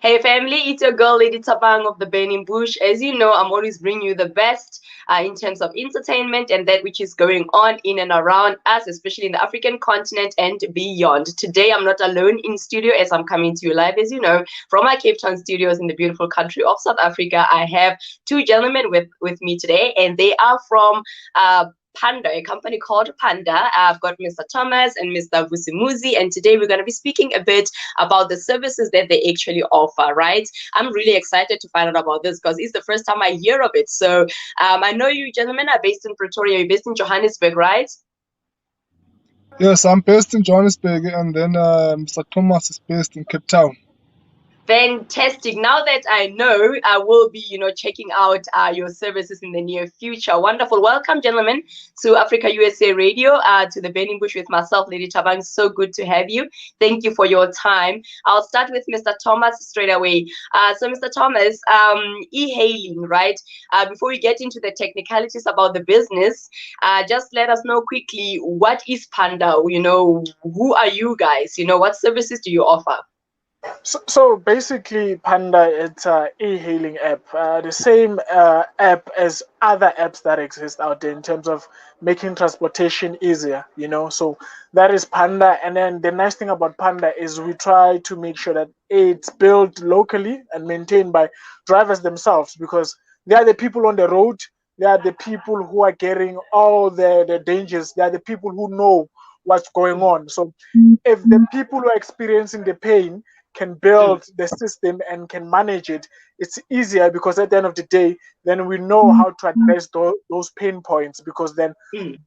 Hey family, it's your girl Lady Thabang of the Burning Bush. As you know, I'm always bringing you the best in terms of entertainment and that which is going on in and around us, especially in the African continent and beyond. Today, I'm not alone in studio as I'm coming to you live, as you know, from my Cape Town studios in the beautiful country of South Africa. I have two gentlemen with me today, and they are from PANDA, a company called PANDA. I've got Mr. Thomas and Mr. Vusimuzi, and today we're going to be speaking a bit about the services that they actually offer, right? I'm really excited to find out about this because it's the first time I hear of it. So I know you gentlemen are based in Pretoria, you're based in Johannesburg, right? Yes, I'm based in Johannesburg, and then Mr. Thomas is based in Cape Town. Fantastic. Now that I know, I will be, checking out your services in the near future. Wonderful. Welcome, gentlemen, to Africa USA Radio, to the Burning Bush with myself, Lady Thabang. So good to have you. Thank you for your time. I'll start with Mr. Thomas straight away. So, Mr. Thomas, e-hailing, right? Before we get into the technicalities about the business, just let us know quickly, what is PANDA? Who are you guys? What services do you offer? So basically, Panda, it's an e-hailing app, the same app as other apps that exist out there in terms of making transportation easier, So that is Panda. And then the nice thing about Panda is we try to make sure that it's built locally and maintained by drivers themselves, because they are the people on the road. They are the people who are getting all the dangers. They are the people who know what's going on. So if the people who are experiencing the pain can build the system and can manage it, it's easier, because at the end of the day, then we know how to address those pain points, because then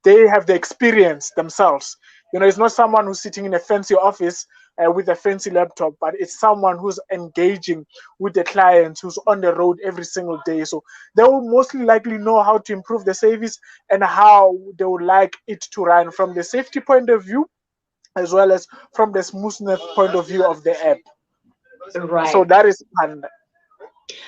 they have the experience themselves. It's not someone who's sitting in a fancy office with a fancy laptop, but it's someone who's engaging with the clients, who's on the road every single day. So they will mostly likely know how to improve the service and how they would like it to run from the safety point of view, as well as from the smoothness point of view of the app. Right. So that is Panda.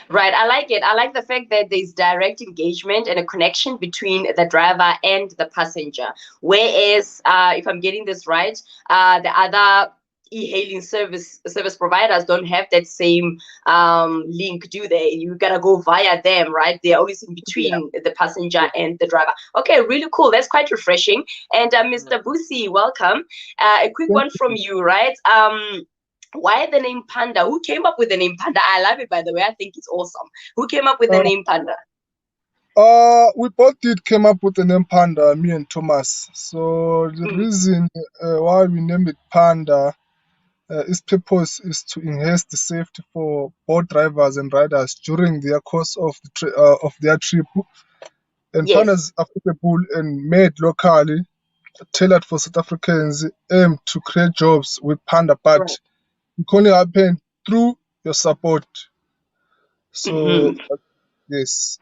Right, I like it. I like the fact that there's direct engagement and a connection between the driver and the passenger. Whereas, if I'm getting this right, the other e-hailing service providers don't have that same link, do they? You gotta go via them, right? They're always in between the passenger and the driver. Okay, really cool. That's quite refreshing. And Mr. Busi, welcome. A quick one from you, right? Why the name Panda? Who came up with the name Panda? I love it, by the way. I think it's awesome. Who came up with the name Panda? We both came up with the name Panda, me and Thomas. So the reason why we named it Panda, its purpose is to enhance the safety for both drivers and riders during their course of their trip. And Yes. Panda is affordable and made locally, tailored for South Africans, aimed to create jobs with Panda, but it can only happen through your support. So yes.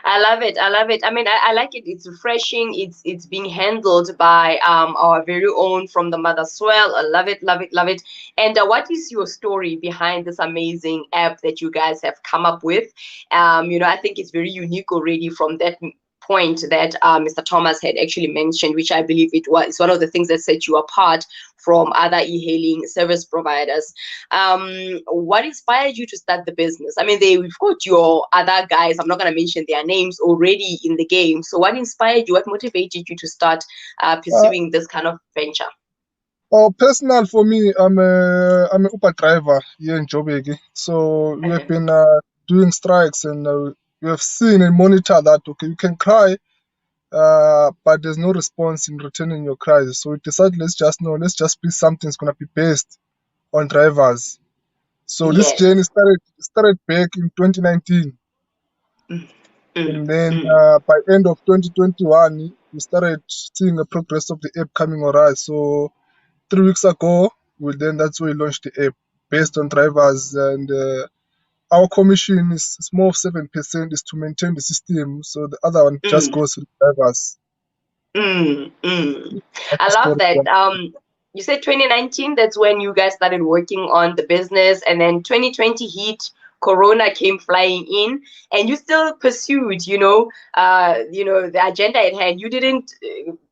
I love it. I love it. I mean, I like it. It's refreshing. It's being handled by our very own from the Mother Swell. I love it, love it, love it. And what is your story behind this amazing app that you guys have come up with? I think it's very unique already from that point that Mr. Thomas had actually mentioned, which I believe it was one of the things that set you apart from other e-hailing service providers. What inspired you to start the business? I mean, we've got your other guys, I'm not going to mention their names, already in the game. So what inspired you? What motivated you to start pursuing this kind of venture? Personal for me, I'm an Uber driver here in Joburg. So we have been doing strikes, and we have seen and monitor that, okay, you can cry, but there's no response in returning your cries. So we decided, let's just be something's gonna be based on drivers. So this journey started back in 2019. And then by end of 2021, we started seeing the progress of the app coming alright. So 3 weeks ago, that's when we launched the app based on drivers, and our commission is more of 7% is to maintain the system. So the other one just goes to the drivers. I love that. You said 2019, that's when you guys started working on the business, and then 2020 hit, Corona came flying in, and you still pursued, the agenda at hand. You didn't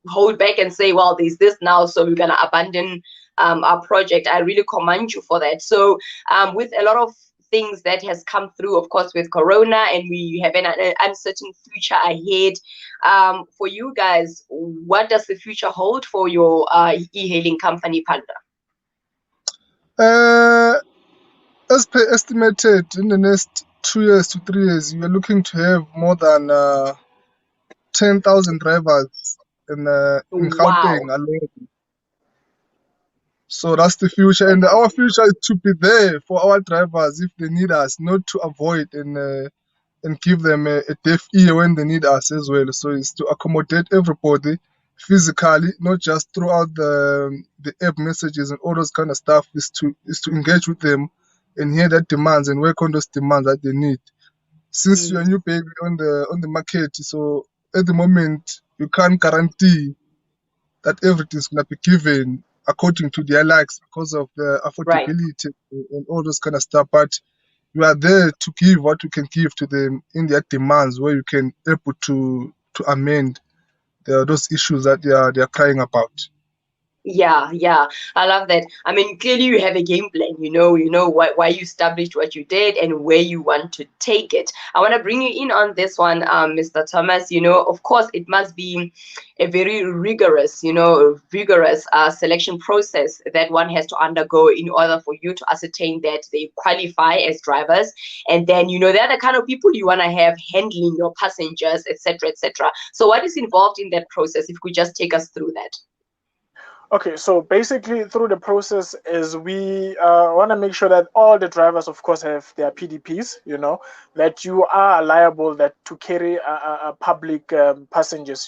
hold back and say, well, there's this now, so we're gonna abandon our project. I really commend you for that. So with a lot of things that has come through, of course, with Corona, and we have an uncertain future ahead. For you guys, what does the future hold for your e-hailing company, Panda? As per estimated, in the next 2 years to 3 years, we are looking to have more than 10,000 drivers in Gauteng Wow. alone. So that's the future, and our future is to be there for our drivers if they need us, not to avoid and give them a deaf ear when they need us as well. So it's to accommodate everybody physically, not just throughout the app messages and all those kind of stuff. Is to engage with them and hear their demands and work on those demands that they need. Since you're a new baby on the market, so at the moment you can't guarantee that everything's gonna be given according to their likes because of the Right. affordability and all those kind of stuff. But you are there to give what you can give to them in their demands, where you can able to amend those issues that they are crying about. Yeah, yeah, I love that. I mean, clearly you have a game plan. You know why you established what you did and where you want to take it. I want to bring you in on this one, Mr. Thomas. Of course, it must be a very rigorous, rigorous selection process that one has to undergo in order for you to ascertain that they qualify as drivers. And then, they're the kind of people you want to have handling your passengers, etc., etc. So what is involved in that process? If you could just take us through that. Okay, so basically through the process is we want to make sure that all the drivers, of course, have their PDPs, that you are liable to carry public passengers,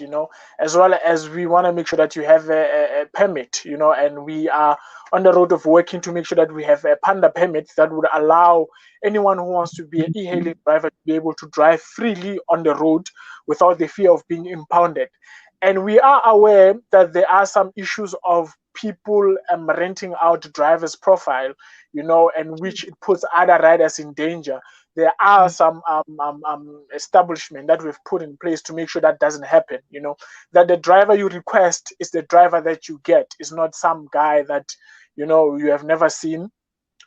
as well as we want to make sure that you have a permit, and we are on the road of working to make sure that we have a PANDA permit that would allow anyone who wants to be an e-hailing driver to be able to drive freely on the road without the fear of being impounded. And we are aware that there are some issues of people renting out drivers' profile, and which it puts other riders in danger. There are some establishment that we've put in place to make sure that doesn't happen, that the driver you request is the driver that you get, is not some guy that, you have never seen.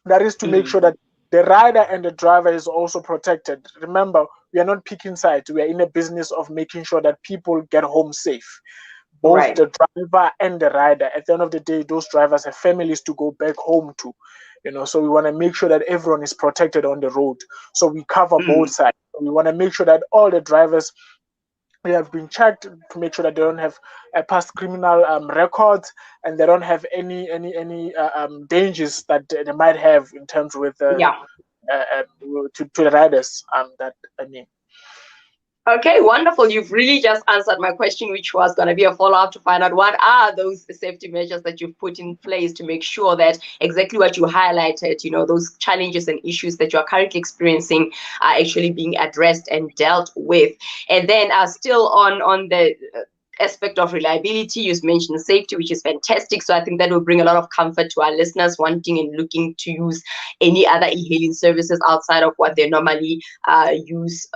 That is to make sure that the rider and the driver is also protected. Remember, we are not picking sides. We are in a business of making sure that people get home safe. Both Right. the driver and the rider. At the end of the day, those drivers have families to go back home to. So we want to make sure that everyone is protected on the road. So we cover both sides. We want to make sure that all the drivers, they have been checked to make sure that they don't have past criminal records, and they don't have any dangers that they might have in terms with Yeah. to the riders. That I mean. Okay, wonderful. You've really just answered my question, which was going to be a follow-up to find out what are those safety measures that you've put in place to make sure that exactly what you highlighted, those challenges and issues that you are currently experiencing are actually being addressed and dealt with. And then still on the aspect of reliability, you mentioned safety, which is fantastic. So I think that will bring a lot of comfort to our listeners wanting and looking to use any other e-hailing services outside of what they normally use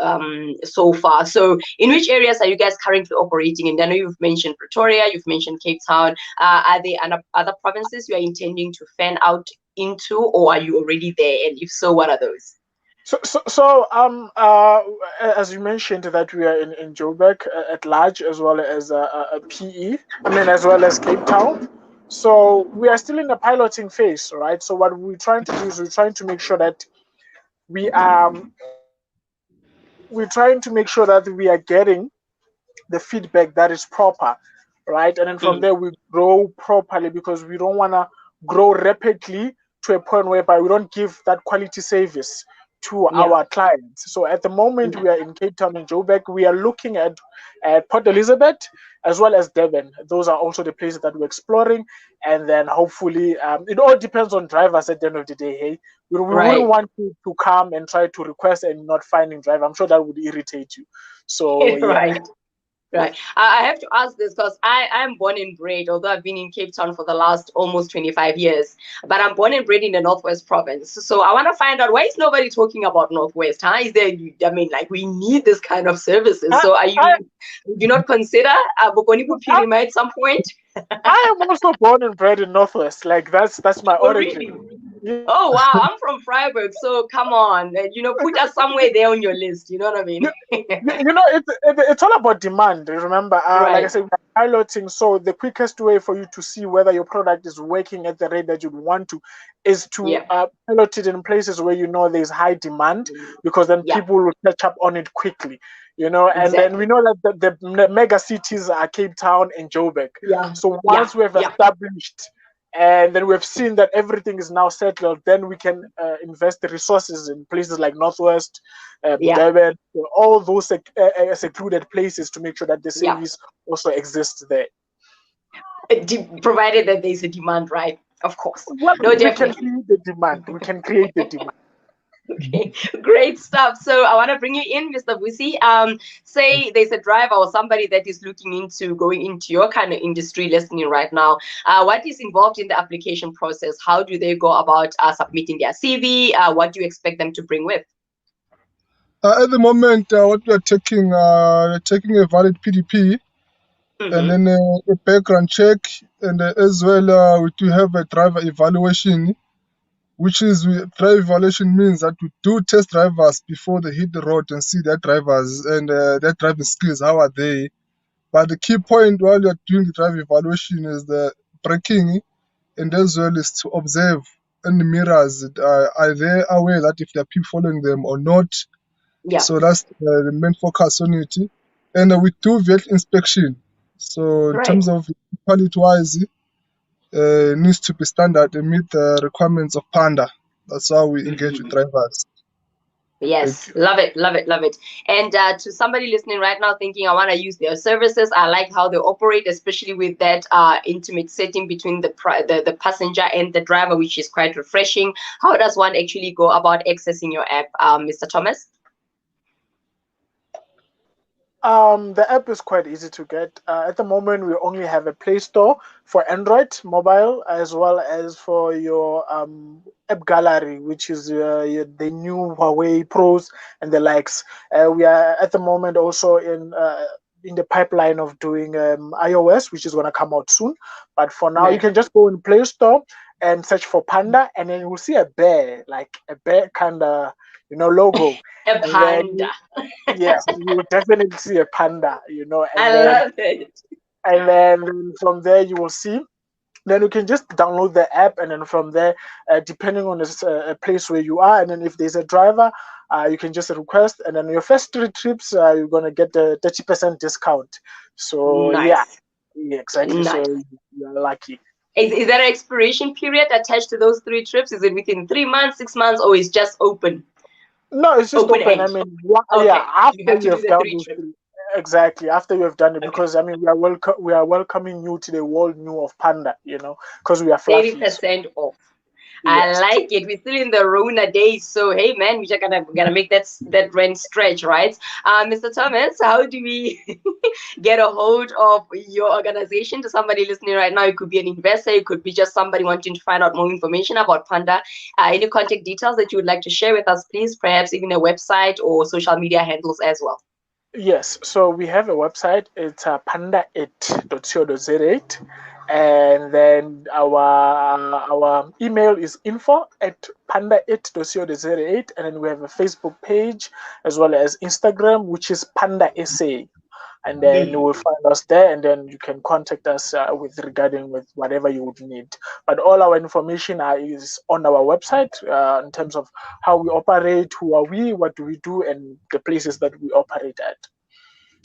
so far. So in which areas are you guys currently operating in? I know you've mentioned Pretoria, you've mentioned Cape Town. Are there other provinces you are intending to fan out into, or are you already there? And if so, what are those? So, as you mentioned, that we are in Joburg at large, as well as PE, as well as Cape Town. So we are still in the piloting phase, right? So what we're trying to do is we're trying to make sure that we are getting the feedback that is proper, right? And then from there we grow properly, because we don't want to grow rapidly to a point whereby we don't give that quality service to our clients. So at the moment we are in Cape Town and Joburg. We are looking at Port Elizabeth as well as Durban. Those are also the places that we're exploring. And then hopefully it all depends on drivers at the end of the day. Hey, we wouldn't want to come and try to request and not finding driver. I'm sure that would irritate you. So yeah. Right. Right. I have to ask this because I'm born and bred, although I've been in Cape Town for the last almost 25 years, but I'm born and bred in the Northwest province. So I want to find out, why is nobody talking about Northwest? Huh? Is there, I mean, like, we need this kind of services. So do you not consider Bokoni I, Bupirima at some point? I am also born and bred in Northwest. Like that's my Oh, origin. really? Yeah. Oh, wow. I'm from Freiburg. So come on, put us somewhere there on your list. You know what I mean? It's all about demand. Remember, like I Right. said, we're piloting. So the quickest way for you to see whether your product is working at the rate that you want to is to Yeah. pilot it in places where you know there's high demand, because then Yeah. people will catch up on it quickly. And then we Exactly. know that the mega cities are Cape Town and Joburg. Yeah. So Yeah. once we have Yeah. established, and then we've seen that everything is now settled, then we can invest the resources in places like Northwest, Yeah. Durban, all those secluded places, to make sure that the Yeah. service also exists there. Provided that there's a demand, right? Of course. Well, No, we can definitely. create the demand. We can create the demand. Okay, great stuff. So I want to bring you in, Mr. Busi. Say there's a driver or somebody that is looking into going into your kind of industry listening right now. What is involved in the application process? How do they go about submitting their CV? What do you expect them to bring with? At the moment, what we're taking a valid PDP, and then a background check, and as well we do have a driver evaluation, which is driver evaluation means that we do test drivers before they hit the road and see their drivers and their driving skills, how are they. But the key point while you're doing the driver evaluation is the braking, and as well is to observe in the mirrors, are they aware that if there are people following them or not. Yeah. So that's the main focus on it. And we do vehicle inspection. So in terms of quality-wise, needs to be standard and meet the requirements of PANDA. That's how we engage with drivers. Yes, love it, love it, love it. And to somebody listening right now thinking, I want to use their services, I like how they operate, especially with that intimate setting between the passenger and the driver, which is quite refreshing. How does one actually go about accessing your app, Mr. Thomas? The app is quite easy to get. At the moment, we only have a Play Store for Android mobile, as well as for your app gallery, which is the new Huawei Pros and the likes. We are at the moment also in the pipeline of doing iOS, which is going to come out soon. But for now, you can just go in Play Store and search for Panda, and then you will see a bear, like a bear kind of logo. A panda. Yes, you will definitely see a panda, and love it. And then from there you will see. Then you can just download the app, and then from there, depending on a place where you are, and then if there's a driver, you can just request, and then your first 3 trips, you're gonna get the 30% discount. So nice. yeah, exactly. Nice. So you're lucky. Is there an expiration period attached to those 3 trips? Is it within 3 months, 6 months, or is just open? No, it's just open. End. I mean, okay. after you have done those 3, exactly, after you have done it, because I mean, we are welcoming you to the world new of Panda, because we are fluffy. 30% off. Yes. I like it. We're still in the Rona days, so hey, man, we're just gonna make that rent stretch, right? Mr. Thomas, how do we get a hold of your organization? To somebody listening right now, it could be an investor, it could be just somebody wanting to find out more information about Panda. Any contact details that you would like to share with us, please? Perhaps even a website or social media handles as well. Yes, so we have a website. It's panda8.co.za. And then our email is info@panda8.co.za, and then we have a Facebook page as well as Instagram, which is Panda SA. And then you will find us there, and then you can contact us regarding whatever you would need. But all our information is on our website in terms of how we operate, who are we, what do we do, and the places that we operate at.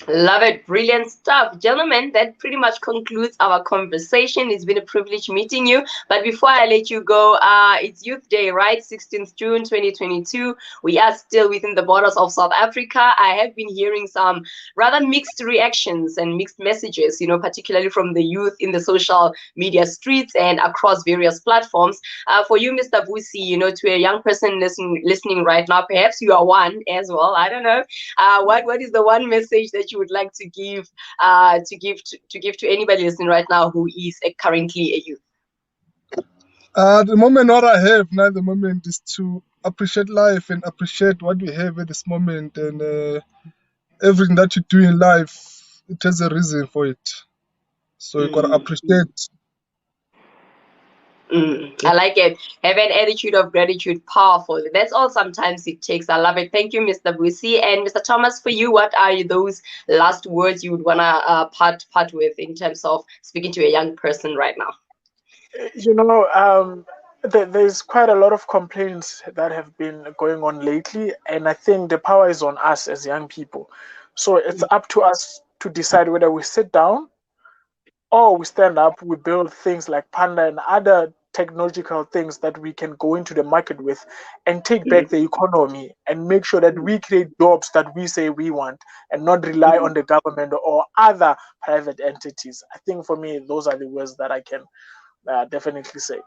Love it. Brilliant stuff. Gentlemen, that pretty much concludes our conversation. It's been a privilege meeting you. But before I let you go, it's Youth Day, right? 16th June 2022. We are still within the borders of South Africa. I have been hearing some rather mixed reactions and mixed messages, particularly from the youth in the social media streets and across various platforms. For you, Mr. Busi, to a young person listening right now, perhaps you are one as well. I don't know. What is the one message that that you would like to give to anybody listening right now who is currently a youth? At the moment, what I have now at the moment is to appreciate life and appreciate what we have at this moment, and everything that you do in life, it has a reason for it. So you gotta appreciate. I like it. Have an attitude of gratitude. Powerful. That's all sometimes it takes. I love it. Thank you, Mr. Busi. And Mr. Thomas, for you, what are those last words you would want to part with in terms of speaking to a young person right now? You know, there's quite a lot of complaints that have been going on lately, and I think the power is on us as young people. So it's up to us to decide whether we sit down or we stand up, we build things like Panda and other technological things that we can go into the market with and take back the economy and make sure that we create jobs that we say we want and not rely on the government or other private entities. I think for me, those are the words that I can definitely say.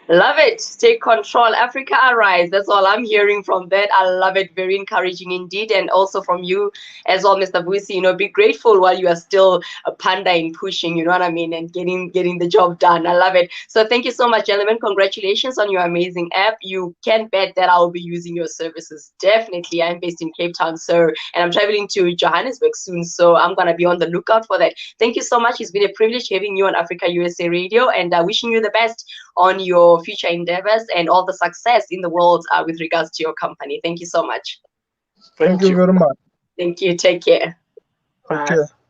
Love it. Take control. Africa arise. That's all I'm hearing from that. I love it. Very encouraging indeed. And also from you as well, Mr. Busi, you know, be grateful while you are still a panda in pushing, you know what I mean, and getting the job done. I love it. So thank you so much, gentlemen. Congratulations on your amazing app. You can bet that I will be using your services. Definitely. I'm based in Cape Town, sir, and I'm traveling to Johannesburg soon. So I'm gonna be on the lookout for that. Thank you so much. It's been a privilege having you on Africa USA Radio, and wishing you the best on your future endeavors and all the success in the world with regards to your company. Thank you so much. Thank you very much. Thank you. Take care. Bye. Okay.